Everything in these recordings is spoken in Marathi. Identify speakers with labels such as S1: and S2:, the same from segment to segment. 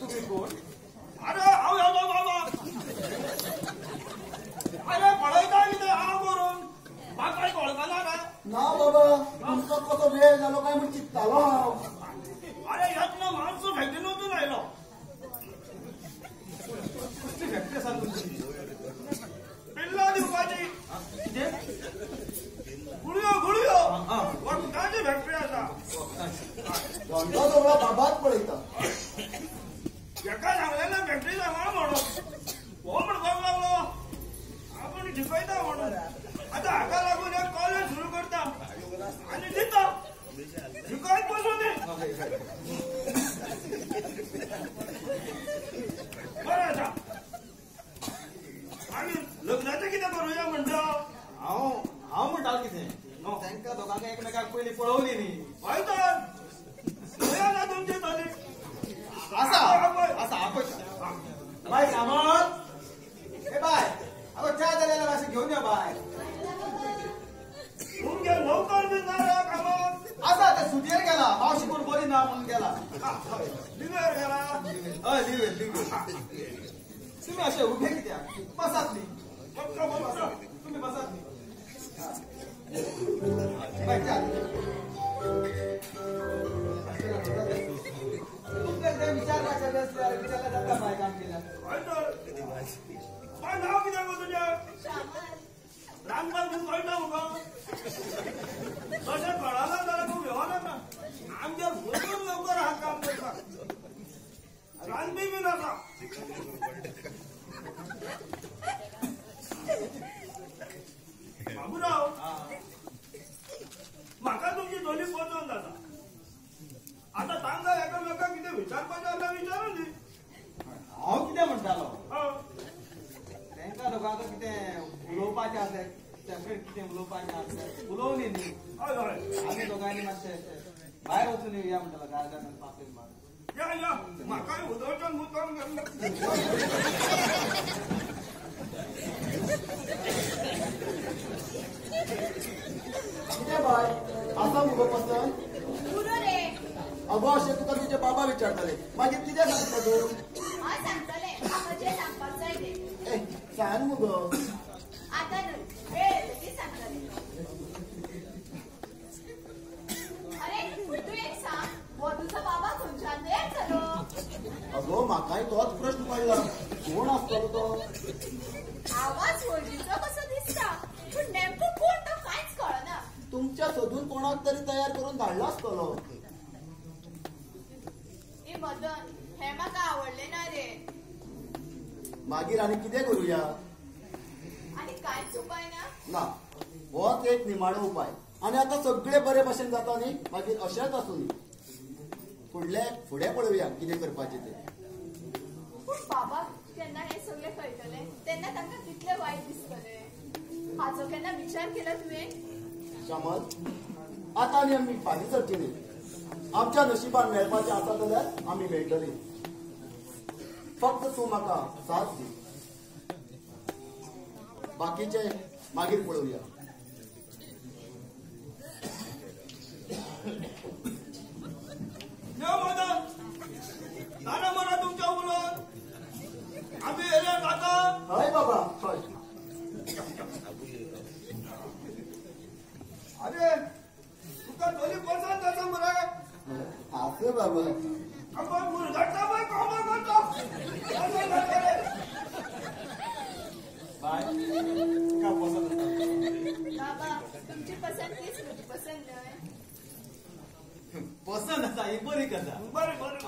S1: तुम्ही कोण?
S2: अरे हांव येलो बाबा. अरे पळयता कितें हांव करून म्हाका काय कळपाना काय?
S3: ना बाबा तुमचो कसो वेळ जालो काय म्हण चित्तालो हांव.
S2: अरे यत्न माणसो फॅक्टरीन वचून आयलो.
S1: कसली फॅक्टरी आसा तुमची?
S2: पिल्ला दिवपाची
S1: कितें?
S2: गुळयो गुळयो वखदाची फॅक्टरी आसा.
S3: धंदो सगळो बाबाच पळयता.
S2: एका सांगलेलें फॅक्टरी सांबाळ म्हणून हो म्हणपाक लागलो आपण शिकयता म्हणून. आतां हाका लागून एक कॉलेज सुरू करता आनी दिता शिकयत बसून दी. बरें आसा आमी लग्नाचें कितें करुया म्हणटा.
S1: हांव म्हणटालो कितें तांकां दोगांक एकमेकाक पयलीं पळोवली न्ही.
S2: हय तर पळया ना तुमची तरी
S1: आसा आसा आपयता. बाय सामान ए बाय अगो च्या जाल्यार मातशें घेवन यो बाय.
S2: तुमगे नोकर बी ना रे कामाक.
S1: आसा ते सुटयेर गेला मावशी कोण बरी ना म्हणून गेला.
S2: लिव्हेर गेला.
S1: हय लिव्हेर. तुम्ही अशे उभे कित्याक? बसात न्ही. तुम्ही बसात न्ही. बाय च्या तुमकां विचारपाचें आसल्यार विचारला जाता बाय काम केल्यार.
S2: हय तर काय नांव कितें गो तुजें? रांदपाक बी कळटा मुगो. तशें कळना जाल्यार तूं घेवना. आमगे भरपूर लवकर हा काम करता. रांदपी बी नाका. बाबूराव म्हाका तुमची दोनी पसंत जाता. आतां तांकां एकामेकाक कितें विचारपाचें आसल्यार विचारून दी.
S1: हांव कितें म्हणटालो
S2: हय
S1: तांकां दोगांक कितें उलोवपाचें आसलें सेपरेट कितें उलोवपाचें आसलें उलोवनी न्ही.
S2: हय हय
S1: आमी दोगांनी मातशें भायर वचून येवया म्हणटालो गार्डनान पापलेन मारून.
S2: या या म्हाकाय उदोवच्यान मुद्दम गेल्लो.
S3: कितें बाय आसा मुगो पसंत?
S4: पुरो रे.
S3: अगो अशें तुका तुजे बाबा विचारतले मागीर कितें सांगता तूं?
S4: हांव सांगतलें म्हाका जें सांगपाक जाय तें.
S3: ए सांग मुगो.
S4: आतां न्हय वेळ येतकीर सांगतलें. अरे तूं एक सांग हो तुजो बाबा खंयच्यान तयार जालो?
S3: अगो म्हाकाय तोच प्रश्न पडला कोण आसतलो तो.
S4: आवाज वळखीचो कसो दिसता पूण नेमको कोण तो कांयच कळना.
S3: तुमच्या सोदून कोणाक तरी तयार करून धाडलो आसतलो.
S4: ए मदन हें म्हाका आवडलें ना रे.
S3: मागीर आनी कितें करुया?
S4: आनी कांयच उपाय ना.
S3: ना होच एक निमाणो उपाय. आनी आतां सगळे बरे भशेन जाता न्ही मागीर अशेंच आसूं न्ही. फुडें पळोवया कितें करपाचें तें.
S4: पूण बाबा केन्ना हें सगळें कळटलें तेन्ना तांकां कितलें वायट दिसतलें. हाचो केन्ना विचार केलो तुवें?
S3: समज आतां आनी आमी फाटीं सरची न्ही. आमच्या नशिबान मेळपाचें आसा जाल्यार आमी मेळटलीं. फक्त तूं म्हाका साथ दी. बाकीचे मागीर पळोवया.
S2: देव मदन जाणा मरा तुमच्या उलोवन आमी एरियार जाता.
S3: हय बाबा हय.
S2: अरे तुका दोनी पसंत आसा मरे.
S3: आसा बाबा.
S2: आपण मुरगाडटा बाय कामा करता.
S1: बाय का पसंत आसा?
S4: बाबा तुमची पसंतीच म्हजी पसंत न्हय.
S1: पसंत आसा ही बरी कथा.
S2: बरें बरें.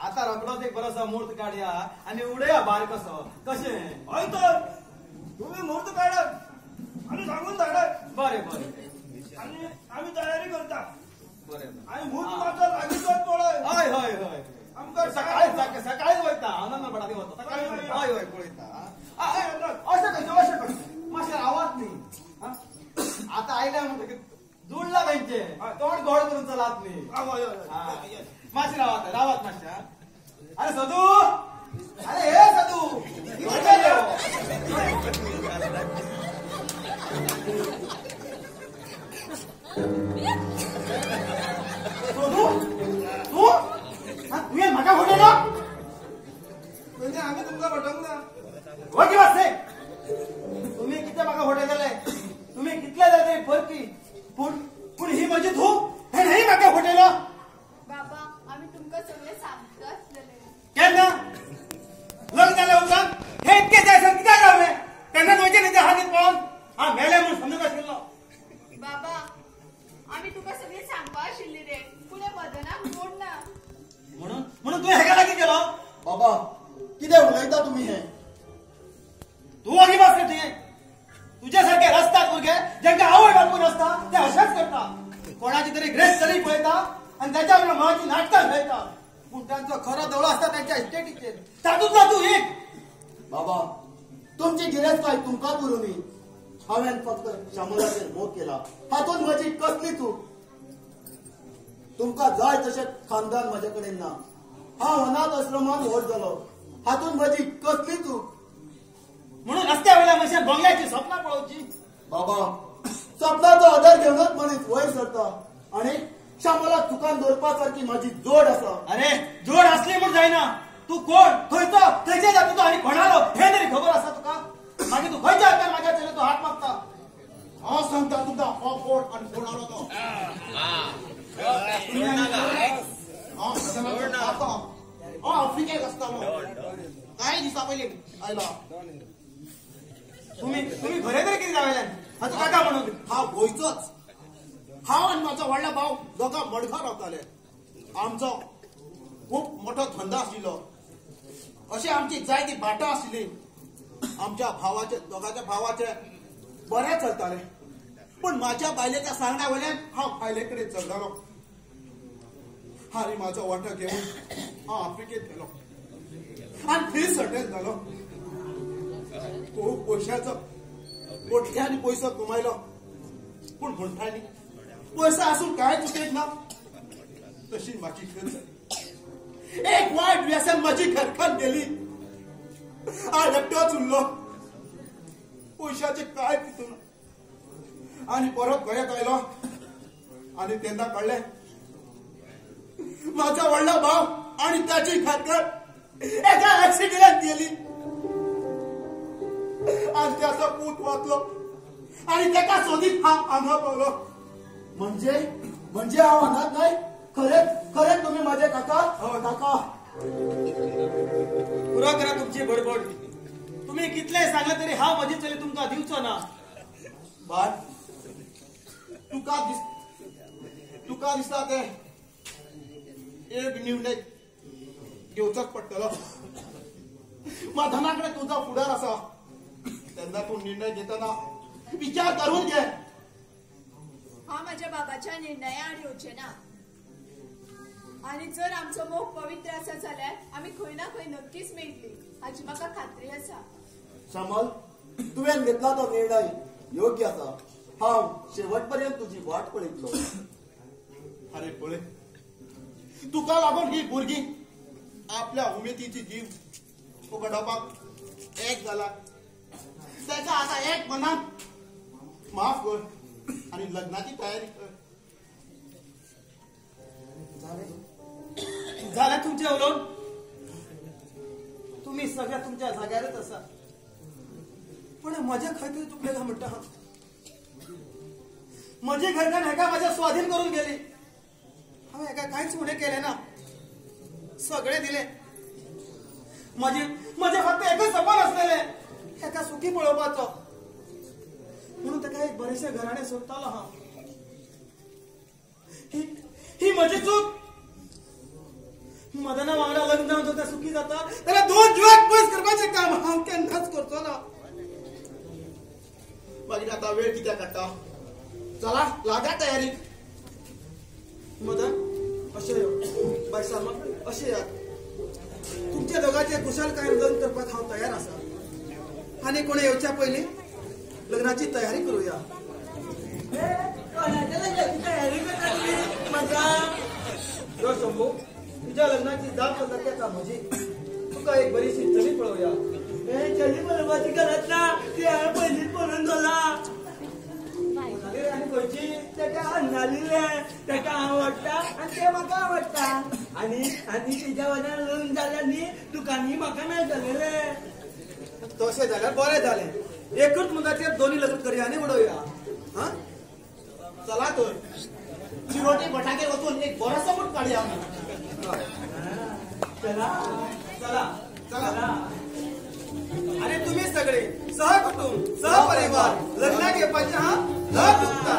S1: आता रोकडोच एक बरोसो मुहूर्त काडया आनी उडया भायर कसो कशें.
S2: हय तर तुम्ही मुहूर्त काढत आनी सांगून धाडत.
S1: बरें बरें
S2: आनी आमी तयारी करता.
S1: बरें
S2: आनी मुहूर्त मात्र लागींच पळय.
S1: हय हय हय
S2: आमकां
S1: सकाळी वयता आनंद बडाली वता सकाळी हय हय पळयता. अशें कशें अशें कशें मातशें रावात न्ही. आतां आयल्या म्हणटकीर जुळला तांचे तोंड गोड करून चलात न्ही. मातशें रावात मातशें. अरे सदू अरे हे सदू कितें केलें? सदू तूं तुवें म्हाका फटयलो?
S2: तुमका भटक ना
S1: हो की वाजते तुम्ही किती म्हाका होटे जाले तुम्ही कितले जाले परकी पूण ही म्हणजे तू हे नाही म्हाका होटेलो
S4: बाबा आम्ही तुमका सगळे सांगत असलेले
S1: केन्ना लग्न जाले उपरांत हे इतके जायसर कित्याक रावले तेन्ना तुमचे न्ही हातीत पावन हा मेले म्हणून समजत आशिल्लो
S4: बाबा आम्ही तुका सगळे सांगपा आशिल्ली रे पुणे मदनाक सोड ना
S1: म्हणून तू हेका लागीं गेलो
S3: बाबा कितें उलयता तुम्ही हे
S1: तू आगी वाचले तुये तुझ्यासारखे रस्तात भुरगे जांकां आवड बापून आसता ते अशेंच करता कोणाची तरी ग्रेस तरी पळयता आनी त्याच्या वांगडा मनाची नाटकां खेळटा पूण तांचो खरो दोळो आसता तांच्या इस्टेटीचेर तातूंतलो तू एक
S3: बाबा तुमची गिरेस्त तुमकां पुरोनी हांवें फक्त श्यामलाचेर मोग केला हातून म्हजी कसली चूक तुमकां जाय तशें खानदान म्हजे कडेन ना हांव अनाथ आश्रमांत व्हड जालो हातून म्हजी कसली चूक
S1: म्हणून रस्त्या वयल्या मनशान बंगल्याची सपनां पळोवची
S3: बाबा सपनाचो आदार घेवनच मनीस वयर सरता आनी श्यामला चुकान दवरपा सारकी म्हाजी जोड आसा
S1: अरे जोड असली म्हूण जायना तू कोण खंयचो खंयचे जातीचो आनी कोणालो हे तरी खबर आसा तुका मागीर तू खंयच्या हातान म्हाज्या चलयेचो हात मागता हांव सांगता तुका हो कोण आनी कोणालो तो हांव आफ्रिकेक आसतालो कांय दिसा पयलीं आयला तुम्ही घरे तरी कितें जावयल्यान हाचो काका म्हणून
S3: हांव गोंयचोच हांव आनी म्हाजो व्हडलो भाव दोगां मडगांव रावताले आमचो खूब मोठो धंदो आशिल्लो अशी आमची जायती भाटां आशिल्ली आमच्या दोगांच्या भावाचे बरें चलताले पूण म्हाज्या बायलेच्या सांगण्या वयल्यान हांव बायले कडेन चलतालो आनी म्हाजो वांटो घेवन हांव आफ्रिकेत गेलो आनी थंय सेटल जालो खूब पयशांचो कोट्यांनी पयसो कमायलो पूण म्हणटानी पयसो आसून कांय चुकेत ना तशी म्हाजी खर जाली एक वायट व्यसन म्हाजी घरकान गेली हांव एकटोच उरलो पयशाचे कांय पितूना आनी परत गोंयांत आयलो आनी तेन्ना कळ्ळें म्हाजो व्हडलो भाव आनी ताची घरकान एका एक्सिडेंटान गेली आनी त्याचो पूत वाचलो आनी तेका सोदीत हांव हांगा पावलो म्हणजे हांव अनाथ नाही खरेंच तुम्ही माझे काका काका
S1: पुरो करा तुमची बडबड तुम्ही कितले सांगले तरी हांव म्हजी चली तुमकां दिवचो ना
S3: बाट तुका दिसता ते एक निर्णय घेवचोच पडटलो मदनाकडे तुझा फुडार आसा तेन्ना तूं निर्णय घेतना विचार करून घे
S4: हा माझ्या बाबाच्या निर्णयाआड येवचे ना आणि जर आमचो मोग पवित्र आसा जाल्यार आम्ही खंय ना खंय नक्कीच मेळटली हाची म्हाका खात्री आसा
S3: श्यामल तुवें घेतला तो निर्णय योग्य आसा हांव शेवटपर्यंत तुजी वाट पळयतलो अरे पळय तुका लागून ही भुरगीं आपल्या उमेदीची जीव उगडोवपाक एक जाला तेका आतां एक मनान माफ कर आणि लग्नाची तयारी कर
S1: झालं तुमचे उलोवन तुम्ही सगळ्या तुमच्या जाग्यारच आसा पण म्हजे खंय तरी चुकले का म्हणटा म्हजे घरकान हेका माझ्या स्वाधीन करून गेली हांवें हेका कांयच फुडें केलें ना सगळे दिले म्हजे फक्त एकच सपन आसलेले हेका सुखी पळोवपाचो म्हणून ताका एक बरेशे घराणे सोडतालो हांव ही म्हजी चूक मदना वांगडा लग्न जावन जर सुखी जाता जाल्यार दोन जिवाक पयस करपाचें काम हांव केन्नाच करचो ना
S3: मागीर आता वेळ कित्याक काडटा चला लागा तयारी
S1: मदन अशें बाय शर्मा अशें यात तुमच्या दोगांचे कुशलकायेन लग्न करपाक हांव तयार आसा आनी कोणी येवच्या पयलीं लग्नाची तयारी करूया तयारी करता शंभू तुझ्या लग्नाची जाप जाता म्हजी तुका एक बरीशी चली पळोवया चली पळोवपाची गरज ना ती हांवें पयलींच पळोवन जाला खंयची
S2: तेका नालिले तेका आवडटा आणि ते म्हाका आवडटा आणि तिच्या वल्यान लग्न जालें न्ही तुका न्ही म्हाका मेळटलें
S1: तशें जाल्यार बरें जालें एकूच मुदाचेर दोन्ही लग्न करया आनी उडोवया हा
S3: चला तर चिरोटी भटागेर वचून एक बरोसो मूठ काडया आमी
S2: चला
S1: चला चला आणि तुम्ही सगळे सहकुटुंब सहपरिवार लग्नाक येवपाचे हा न चुकता